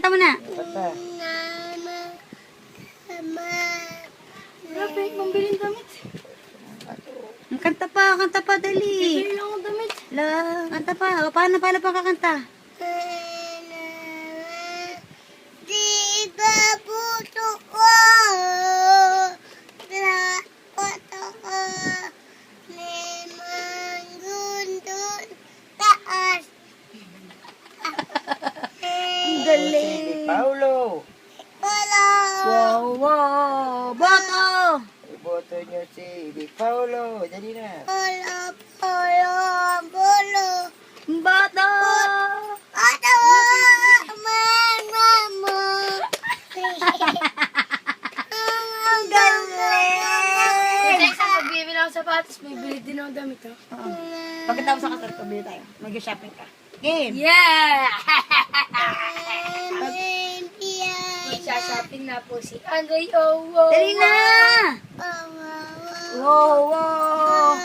Kanta mo na. Kanta. Grabe, pambilin damit. Kanta pa, dali. Bili lang ako damit. La, kanta pa. O, paano pala pa kakanta? Di ba puso ko? Puso ko. Limang gundon taas. Ang galing. Si Paulo. Wala. Wow, wow. Boto. Iboto nyo si Di Paulo. Dali na. Wala. Wala. Wala. Boto. Ato. Mama. Ang galing. Next time, pag bibili ako sapatos, bibili din ako damit. Oo. Pagkatapos sa kasal, pabili tayo. Mag-shopping ka. Game. Yeah! India. Magsha-shopping na po si Andre. Oh, wow. Dali na. Wow. Wow, wow.